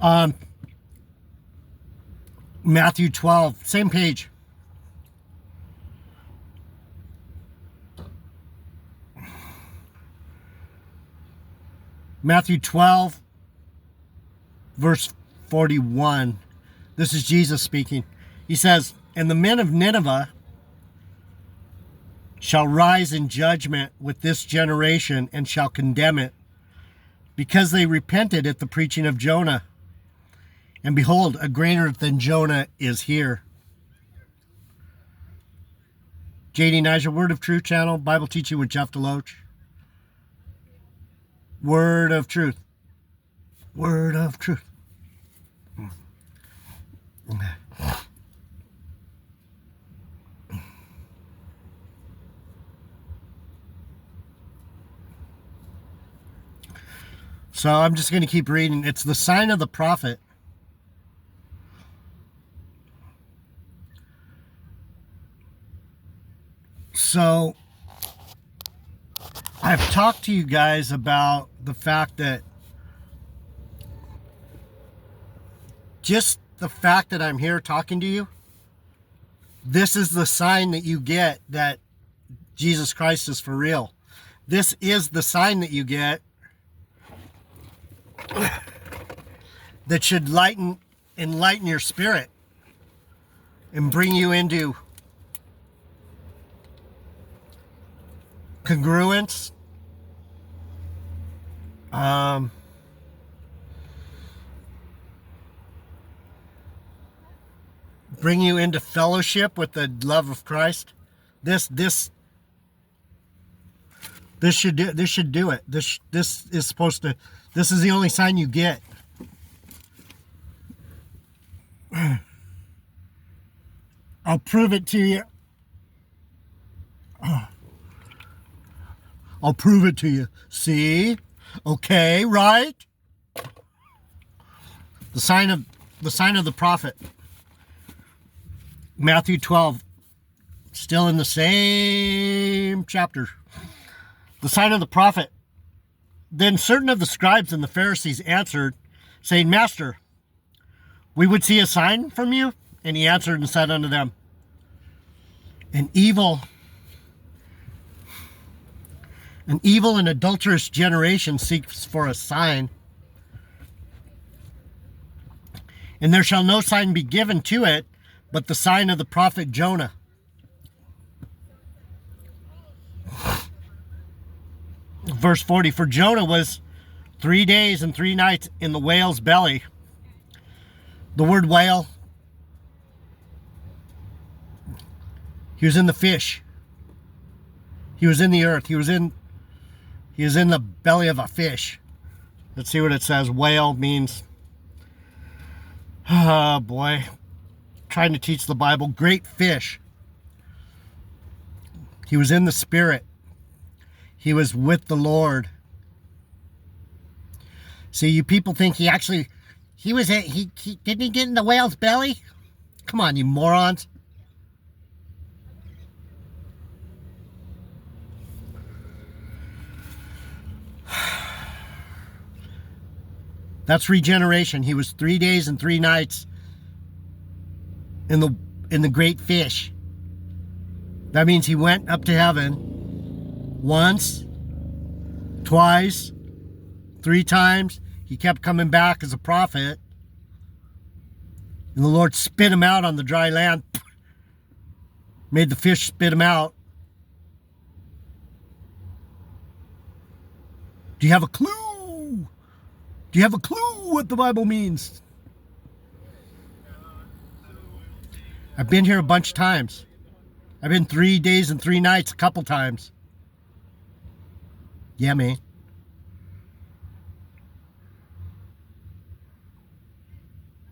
Um, Matthew 12, same page. Matthew 12, verse 41. This is Jesus speaking. He says, "And the men of Nineveh shall rise in judgment with this generation and shall condemn it, because they repented at the preaching of Jonah. And behold, a greater than Jonah is here." JD Niger, Word of Truth channel, Bible teaching with Jeff Deloach. Word of Truth. Word of Truth. So I'm just going to keep reading. It's the sign of the prophet. So I've talked to you guys about the fact that just the fact that I'm here talking to you, this is the sign that you get that Jesus Christ is for real. This is the sign that you get that should enlighten your spirit and bring you into congruence, bring you into fellowship with the love of Christ. This should do it. This is supposed to. This is the only sign you get. I'll prove it to you. I'll prove it to you. See? Okay, right? The sign of the prophet. Matthew 12. Still in the same chapter. The sign of the prophet. Then certain of the scribes and the Pharisees answered, saying, Master, we would see a sign from you. And he answered and said unto them, An evil and adulterous generation seeks for a sign, and there shall no sign be given to it, but the sign of the prophet Jonah. Verse 40, for Jonah was 3 days and 3 nights in the whale's belly. The word whale, he was in the fish. He was in the earth. He was in the belly of a fish. Let's see what it says. Whale means, oh boy, trying to teach the Bible. Great fish. He was in the spirit. He was with the Lord. See, you people think he didn't he get in the whale's belly? Come on, you morons. That's regeneration. He was 3 days and 3 nights in the great fish. That means he went up to heaven once, twice, 3 times. He kept coming back as a prophet. And the Lord spit him out on the dry land. Made the fish spit him out. Do you have a clue? Do you have a clue what the Bible means? I've been here a bunch of times. I've been 3 days and 3 nights a couple times. Yeah, man.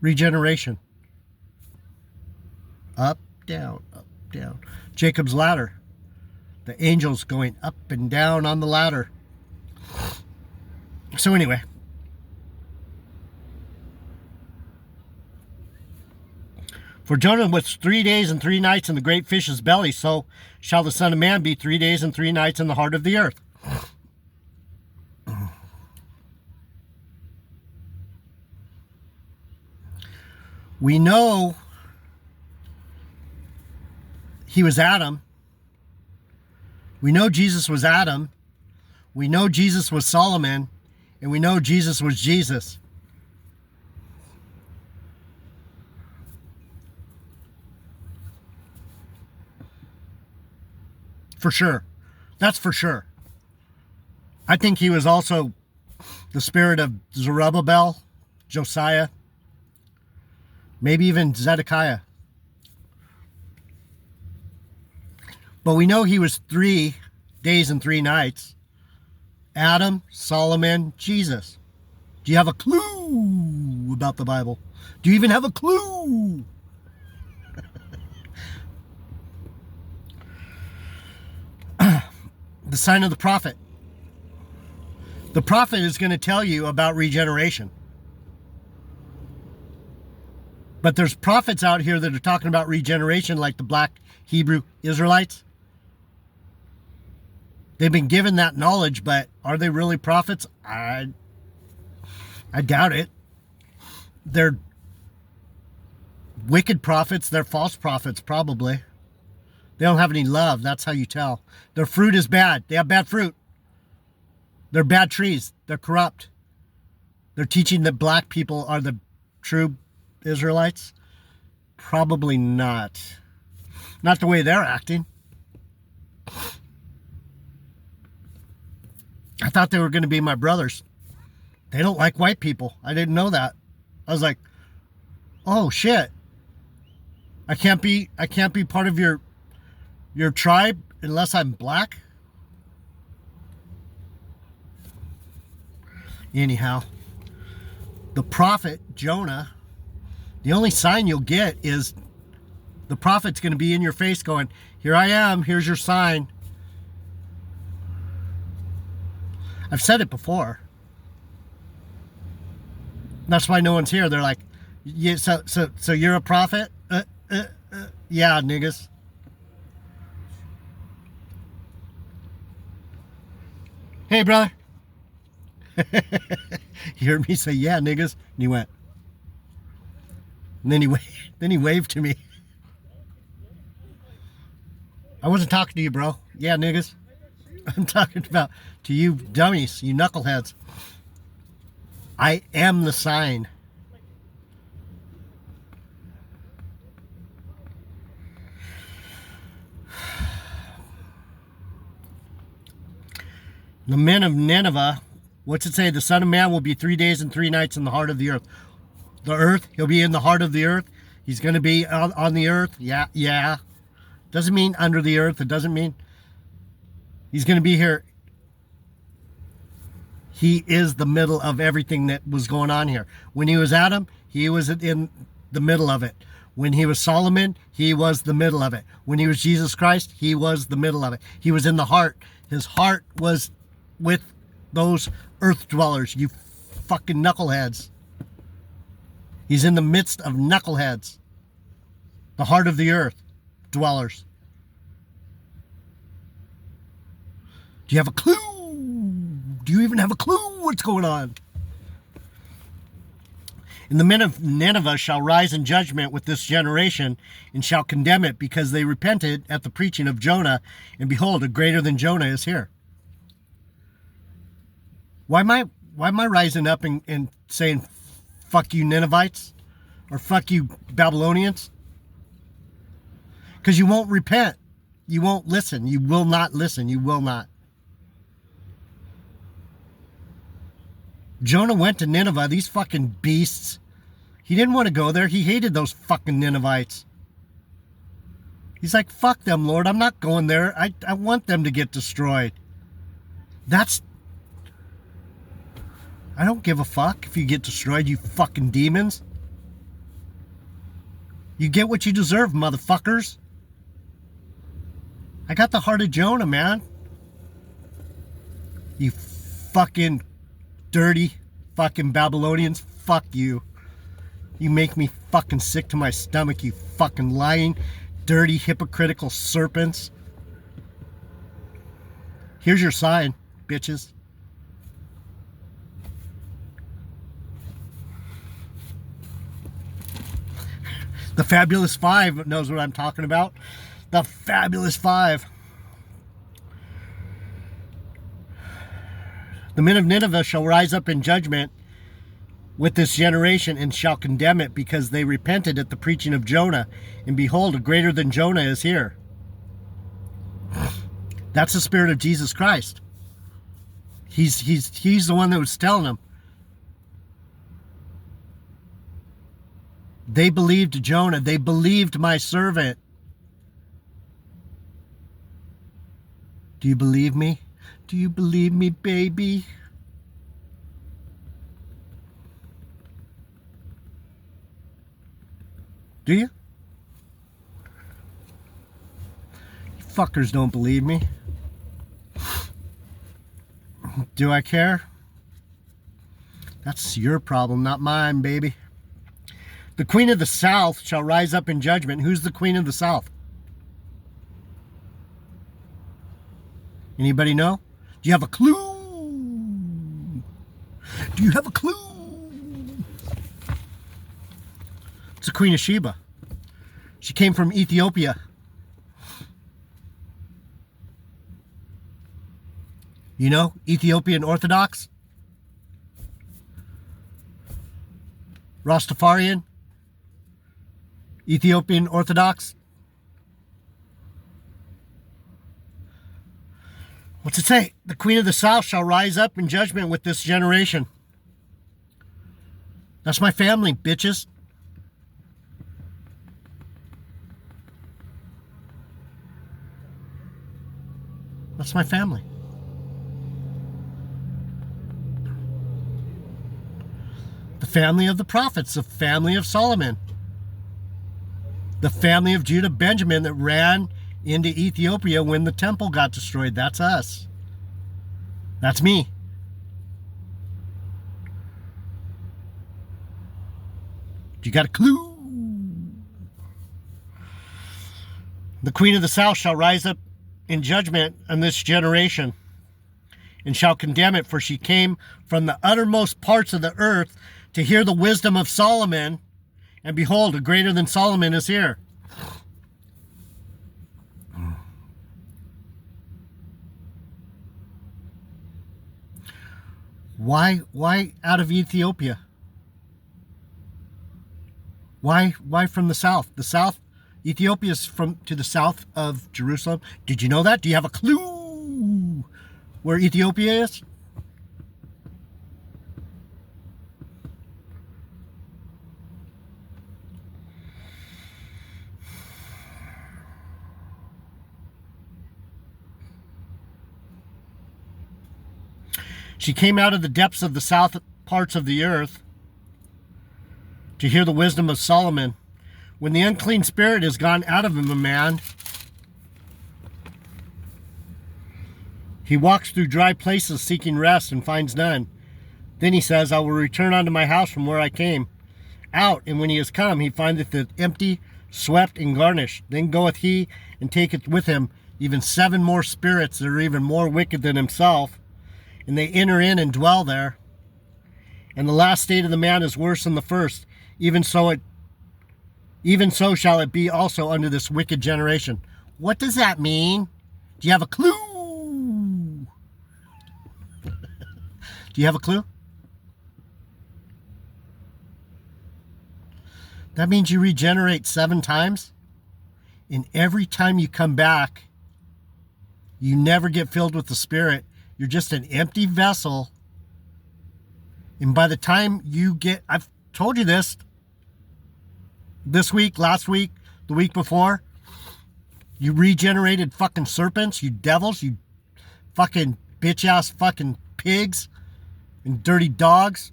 Regeneration. Up, down, up, down. Jacob's ladder. The angels going up and down on the ladder. So anyway. For Jonah was 3 days and 3 nights in the great fish's belly, so shall the Son of Man be 3 days and 3 nights in the heart of the earth. We know he was Adam. We know Jesus was Adam. We know Jesus was Solomon. And we know Jesus was Jesus. For sure. That's for sure. I think he was also the spirit of Zerubbabel, Josiah, maybe even Zedekiah. But we know he was 3 days and 3 nights. Adam, Solomon, Jesus. Do you have a clue about the Bible? Do you even have a clue? The sign of the prophet. The prophet is going to tell you about regeneration. But there's prophets out here that are talking about regeneration, like the black Hebrew Israelites. They've been given that knowledge, but are they really prophets? I doubt it. They're wicked prophets. They're false prophets, probably. They don't have any love. That's how you tell. Their fruit is bad. They have bad fruit. They're bad trees. They're corrupt. They're teaching that black people are the true Israelites. Probably not. Not the way they're acting. I thought they were going to be my brothers. They don't like white people. I didn't know that. I was like, oh shit. I can't be part of your tribe unless I'm black. Anyhow, the prophet Jonah, the only sign you'll get is the prophet's going to be in your face going, here I am, here's your sign. I've said it before. That's why no one's here. They're like, yeah, so you're a prophet? Yeah, niggas. Hey, brother. You heard me say, yeah, niggas? And he went. And then he waved to me. I wasn't talking to you, bro. Yeah, niggas. I'm talking about to you dummies, you knuckleheads. I am the sign. The men of Nineveh, what's it say? The Son of Man will be 3 days and 3 nights in the heart of the earth. The earth, he'll be in the heart of the earth. He's going to be on the earth. Yeah. Doesn't mean under the earth. It doesn't mean he's going to be here. He is the middle of everything that was going on here. When he was Adam, he was in the middle of it. When he was Solomon, he was the middle of it. When he was Jesus Christ, he was the middle of it. He was in the heart. His heart was with those earth dwellers, you fucking knuckleheads. He's in the midst of knuckleheads. The heart of the earth dwellers. Do you have a clue? Do you even have a clue what's going on? And the men of Nineveh shall rise in judgment with this generation and shall condemn it because they repented at the preaching of Jonah. And behold, a greater than Jonah is here. Why am I rising up and saying, fuck you Ninevites? Or fuck you Babylonians? Because you won't repent. You won't listen. You will not listen. You will not. Jonah went to Nineveh, these fucking beasts. He didn't want to go there. He hated those fucking Ninevites. He's like, fuck them, Lord. I'm not going there. I want them to get destroyed. I don't give a fuck if you get destroyed, you fucking demons. You get what you deserve, motherfuckers. I got the heart of Jonah, man. You fucking dirty fucking Babylonians. Fuck you. You make me fucking sick to my stomach, you fucking lying, dirty, hypocritical serpents. Here's your sign, bitches. The Fabulous Five knows what I'm talking about. The Fabulous Five. The men of Nineveh shall rise up in judgment with this generation and shall condemn it, because they repented at the preaching of Jonah. And behold, a greater than Jonah is here. That's the Spirit of Jesus Christ. He's the one that was telling them. They believed Jonah. They believed my servant. Do you believe me? Do you believe me, baby? Do you? You fuckers don't believe me. Do I care? That's your problem, not mine, baby. The Queen of the South shall rise up in judgment. Who's the Queen of the South? Anybody know? Do you have a clue? Do you have a clue? It's the Queen of Sheba. She came from Ethiopia. You know, Ethiopian Orthodox? Rastafarian? Ethiopian Orthodox? What's it say? The Queen of the South shall rise up in judgment with this generation. That's my family, bitches. That's my family. The family of the prophets, the family of Solomon. The family of Judah, Benjamin, that ran into Ethiopia when the temple got destroyed. That's us. That's me. You got a clue? The Queen of the South shall rise up in judgment on this generation and shall condemn it, for she came from the uttermost parts of the earth to hear the wisdom of Solomon, and behold, a greater than Solomon is here. Why out of Ethiopia? Why from the south? The south, Ethiopia is to the south of Jerusalem. Did you know that? Do you have a clue where Ethiopia is? She came out of the depths of the south parts of the earth to hear the wisdom of Solomon. When the unclean spirit is gone out of him, a man, he walks through dry places seeking rest and finds none. Then he says, I will return unto my house from where I came out. And when he is come, he findeth it empty, swept, and garnished. Then goeth he and taketh with him even 7 more spirits that are even more wicked than himself. And they enter in and dwell there. And the last state of the man is worse than the first. Even so shall it be also unto this wicked generation. What does that mean? Do you have a clue? Do you have a clue? That means you regenerate 7 times. And every time you come back, you never get filled with the Spirit. You're just an empty vessel. And by the time you get, I've told you this week, last week, the week before, you regenerated fucking serpents, you devils, you fucking bitch-ass fucking pigs and dirty dogs,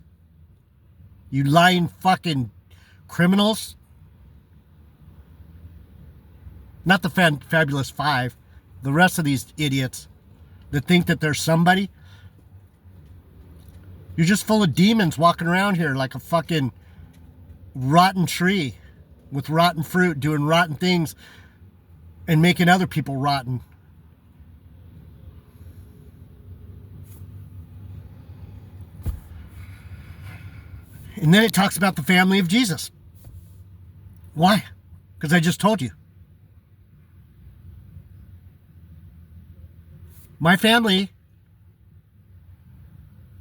you lying fucking criminals. Not the Fabulous Five, the rest of these idiots that think that they're somebody. You're just full of demons walking around here like a fucking rotten tree with rotten fruit, doing rotten things and making other people rotten. And then it talks about the family of Jesus. Why? Because I just told you. My family,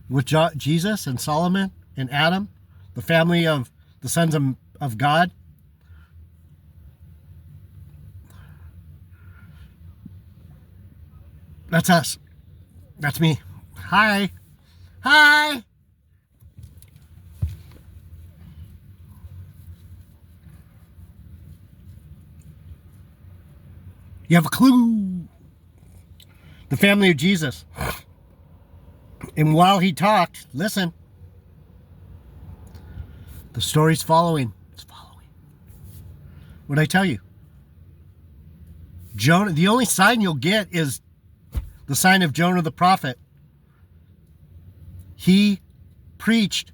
with Jesus and Solomon and Adam, the family of the sons of God, that's us. That's me. Hi. Hi. You have a clue. The family of Jesus. And while he talked, listen. The story's following. It's following. What'd I tell you? Jonah, the only sign you'll get is the sign of Jonah the prophet. He preached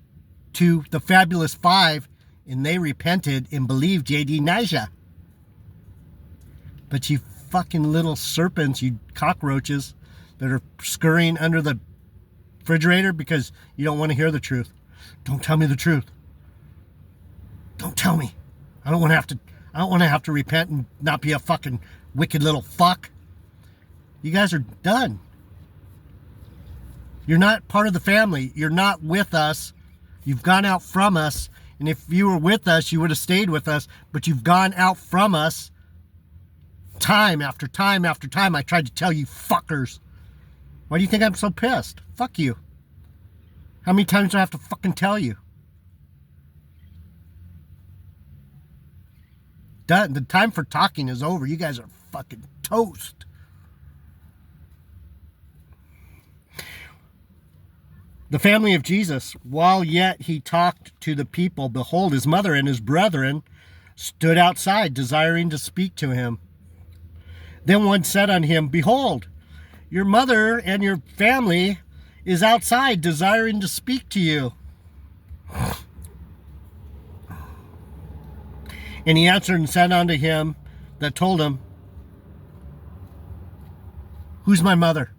to the Fabulous Five, and they repented and believed J.D. Nyjah. But you fucking little serpents, you cockroaches that are scurrying under the refrigerator because you don't want to hear the truth. Don't tell me the truth. Don't tell me. I don't want to have to repent and not be a fucking wicked little fuck. You guys are done. You're not part of the family. You're not with us. You've gone out from us. And if you were with us, you would have stayed with us. But you've gone out from us. Time after time after time, I tried to tell you fuckers. Why do you think I'm so pissed? Fuck you. How many times do I have to fucking tell you? Done. The time for talking is over. You guys are fucking toast. The family of Jesus, while yet he talked to the people, behold, his mother and his brethren stood outside, desiring to speak to him. Then one said unto him, behold, your mother and your family is outside, desiring to speak to you. And he answered and said unto him that told him, who's my mother?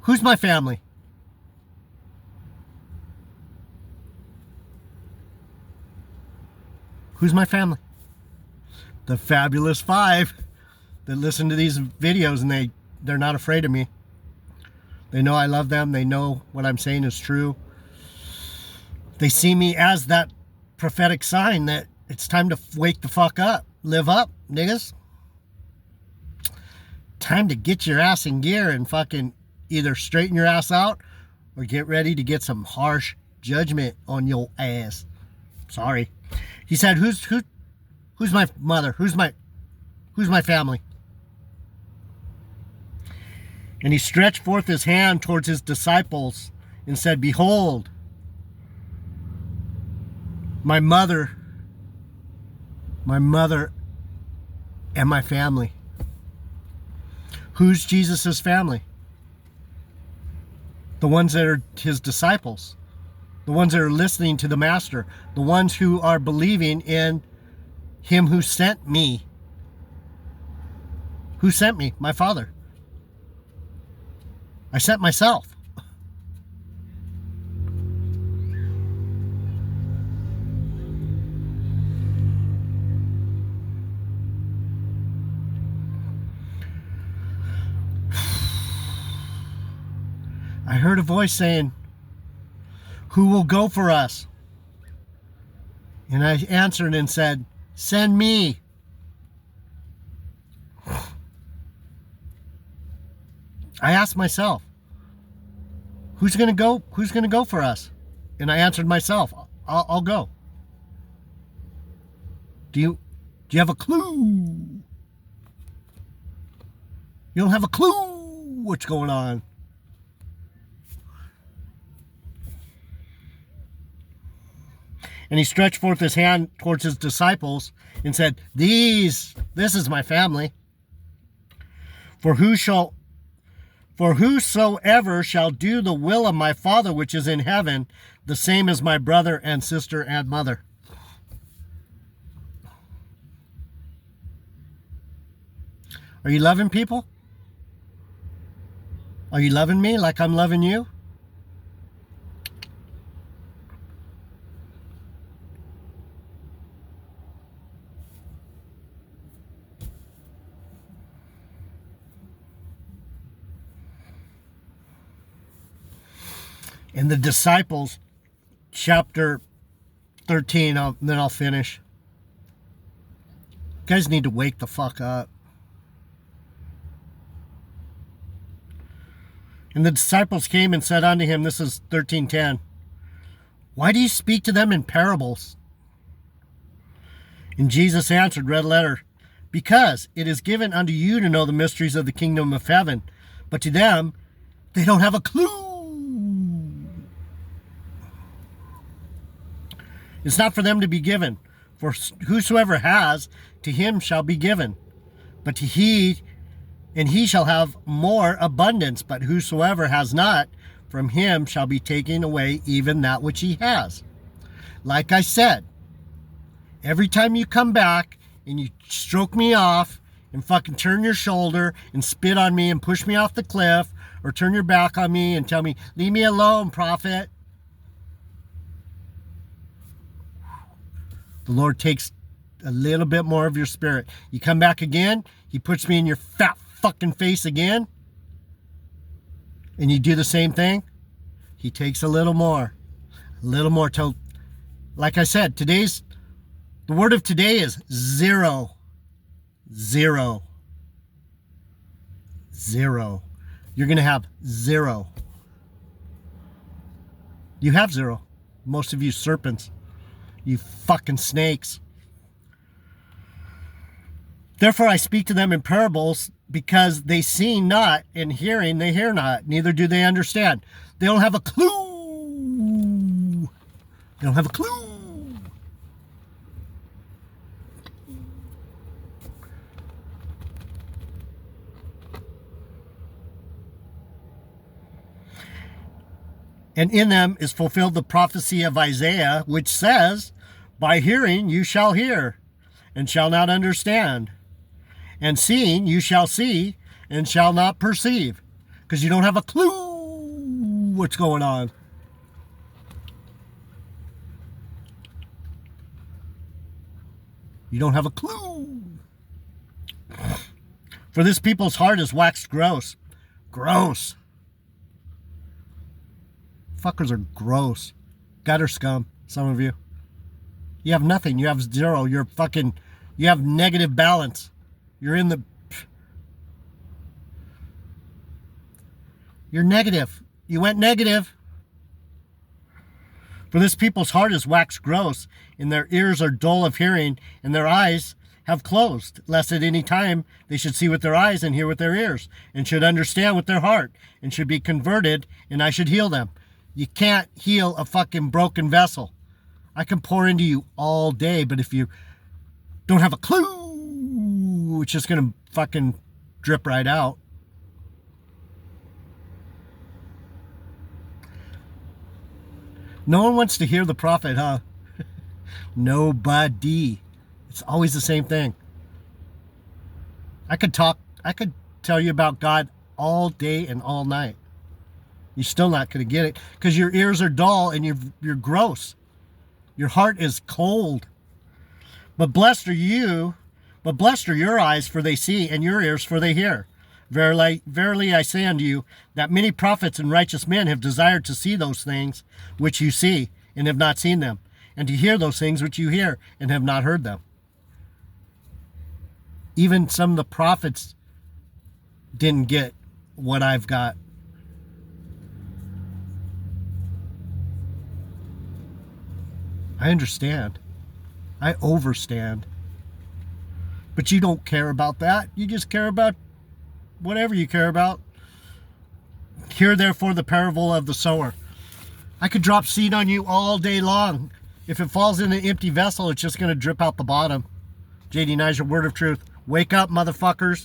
Who's my family? Who's my family? The Fabulous Five that listen to these videos, and they're not afraid of me. They know I love them. They know what I'm saying is true. They see me as that prophetic sign that it's time to wake the fuck up. Live up, niggas. Time to get your ass in gear and fucking either straighten your ass out or get ready to get some harsh judgment on your ass. Sorry. He said, who's my mother? Who's my family? And he stretched forth his hand towards his disciples and said, behold, my mother and my family. Who's Jesus's family? The ones that are his disciples. The ones that are listening to the Master. The ones who are believing in him who sent me. Who sent me? My Father. I sent myself. I heard a voice saying, who will go for us? And I answered and said, send me. I asked myself, who's going to go? Who's going to go for us? And I answered myself, I'll go. Do you have a clue? You don't have a clue what's going on. And he stretched forth his hand towards his disciples and said, this is my family. For whosoever shall do the will of my Father which is in heaven, the same is my brother and sister and mother. Are you loving people? Are you loving me like I'm loving you? And the disciples, chapter 13, then I'll finish. You guys need to wake the fuck up. And the disciples came and said unto him, this is 13:10, why do you speak to them in parables? And Jesus answered, red letter, because it is given unto you to know the mysteries of the kingdom of heaven, but to them, they don't have a clue. It's not for them to be given, for whosoever has, to him shall be given, but to he, and he shall have more abundance, but whosoever has not, from him shall be taken away even that which he has. Like I said, every time you come back and you stroke me off and fucking turn your shoulder and spit on me and push me off the cliff, or turn your back on me and tell me, leave me alone, prophet. The Lord takes a little bit more of your spirit. You come back again, he puts me in your fat fucking face again, and you do the same thing, he takes a little more till, like I said, the word of today is 0, 0, 0. You're going to have 0. You have 0. Most of you serpents. You fucking snakes. Therefore I speak to them in parables, because they see not, and hearing they hear not, neither do they understand. They don't have a clue. They don't have a clue. And in them is fulfilled the prophecy of Isaiah, which says, by hearing you shall hear, and shall not understand. And seeing you shall see, and shall not perceive. Because you don't have a clue what's going on. You don't have a clue. For this people's heart is waxed gross. Gross. Fuckers are gross. Gutter scum, some of you. You have nothing. You have 0. You have negative balance. You're negative. You went negative. For this people's heart is waxed gross, and their ears are dull of hearing, and their eyes have closed, lest at any time they should see with their eyes and hear with their ears, and should understand with their heart, and should be converted, and I should heal them. You can't heal a fucking broken vessel. I can pour into you all day, but if you don't have a clue, it's just going to fucking drip right out. No one wants to hear the prophet, huh? Nobody. It's always the same thing. I could tell you about God all day and all night. You're still not going to get it because your ears are dull and you're gross. Your heart is cold. But blessed are your eyes, for they see, and your ears, for they hear. Verily, verily I say unto you, that many prophets and righteous men have desired to see those things which you see, and have not seen them, and to hear those things which you hear, and have not heard them. Even some of the prophets didn't get what I've got. I understand. I overstand. But you don't care about that. You just care about whatever you care about. Hear therefore the parable of the sower. I could drop seed on you all day long. If it falls in an empty vessel, it's just going to drip out the bottom. JD Niger, word of truth. Wake up, motherfuckers.